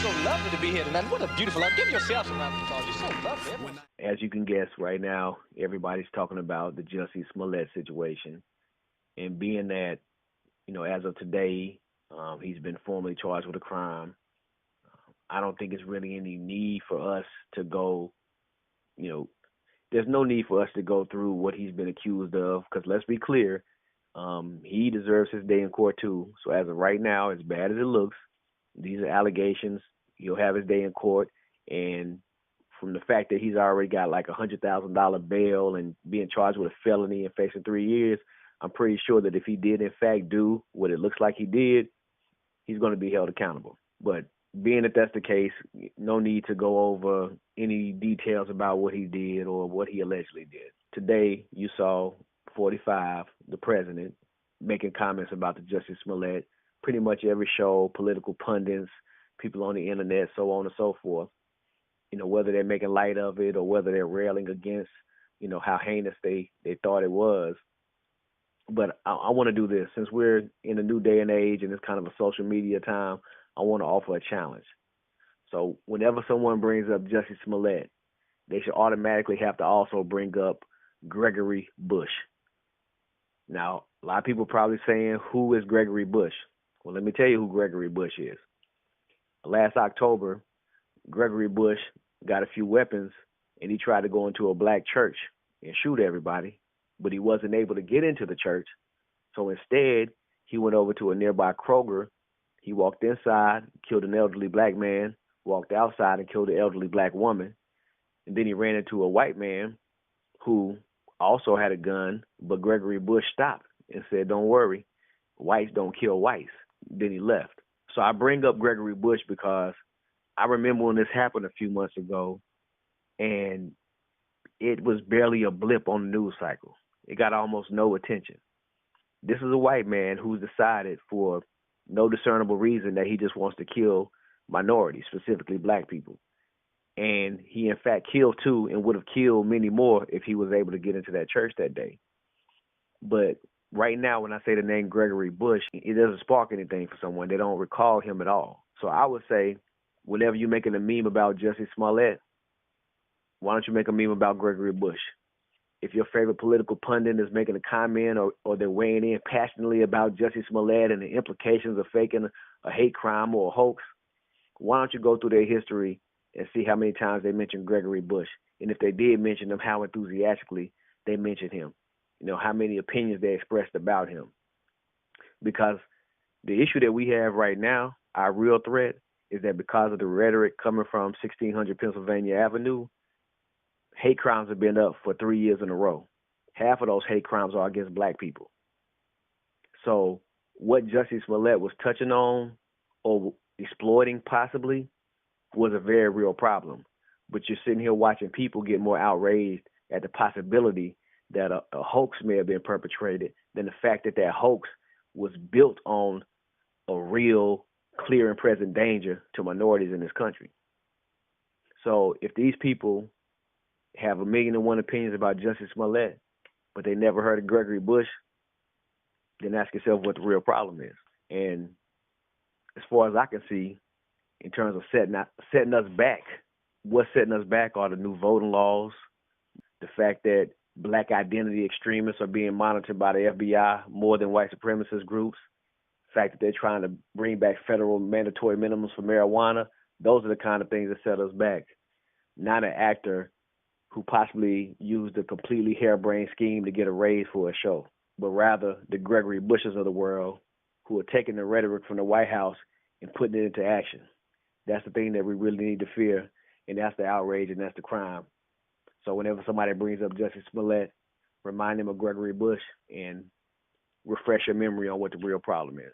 so lovely to be here tonight. What a beautiful life. Give yourself some round of applause. You're so lovely. As you can guess, right now, everybody's talking about the Jussie Smollett situation. And being that, as of today, he's been formally charged with a crime, I don't think it's really any need for us to go, there's no need for us to go through what he's been accused of, because let's be clear, he deserves his day in court too. So as of right now, as bad as it looks, these are allegations. He'll have his day in court, and from the fact that he's already got like $100,000 bail and being charged with a felony and facing 3 years, I'm pretty sure that if he did in fact do what it looks like he did, he's going to be held accountable. But being that that's the case, no need to go over any details about what he did or what he allegedly did. Today, you saw 45, the president, making comments about the Jussie Smollett. Pretty much every show, political pundits, people on the internet, so on and so forth, whether they're making light of it or whether they're railing against, how heinous they thought it was. But I want to do this. Since we're in a new day and age and it's kind of a social media time, I want to offer a challenge. So whenever someone brings up Jussie Smollett, they should automatically have to also bring up Gregory Bush. Now, a lot of people probably saying, who is Gregory Bush? Well, let me tell you who Gregory Bush is. Last October, Gregory Bush got a few weapons, and he tried to go into a black church and shoot everybody, but he wasn't able to get into the church. So instead, he went over to a nearby Kroger. He walked inside, killed an elderly black man, walked outside and killed an elderly black woman. And then he ran into a white man who also had a gun, but Gregory Bush stopped and said, "Don't worry, whites don't kill whites." Then he left. So I bring up Gregory Bush because I remember when this happened a few months ago, and it was barely a blip on the news cycle. It got almost no attention. This is a white man who's decided for no discernible reason that he just wants to kill minorities, specifically black people. And he, in fact, killed two and would have killed many more if he was able to get into that church that day. But right now, when I say the name Gregory Bush, it doesn't spark anything for someone. They don't recall him at all. So I would say, whenever you're making a meme about Jussie Smollett, why don't you make a meme about Gregory Bush? If your favorite political pundit is making a comment or they're weighing in passionately about Jussie Smollett and the implications of faking a hate crime or a hoax, why don't you go through their history and see how many times they mentioned Gregory Bush? And if they did mention him, how enthusiastically they mentioned him. How many opinions they expressed about him. Because the issue that we have right now, our real threat, is that because of the rhetoric coming from 1600 Pennsylvania Avenue, hate crimes have been up for 3 years in a row. Half of those hate crimes are against black people. So what Jussie Smollett was touching on or exploiting possibly was a very real problem. But you're sitting here watching people get more outraged at the possibility that a hoax may have been perpetrated than the fact that that hoax was built on a real, clear and present danger to minorities in this country. So if these people have 1,000,001 opinions about Jussie Smollett, but they never heard of Gregory Bush, then ask yourself what the real problem is. And as far as I can see, in terms of setting us back, what's setting us back are the new voting laws, the fact that black identity extremists are being monitored by the FBI more than white supremacist groups, the fact that they're trying to bring back federal mandatory minimums for marijuana. Those are the kind of things that set us back. Not an actor who possibly used a completely harebrained scheme to get a raise for a show, but rather the Gregory Bushes of the world who are taking the rhetoric from the White House and putting it into action. That's the thing that we really need to fear, and that's the outrage and that's the crime. So whenever somebody brings up Jussie Smollett, remind them of Gregory Bush and refresh your memory on what the real problem is.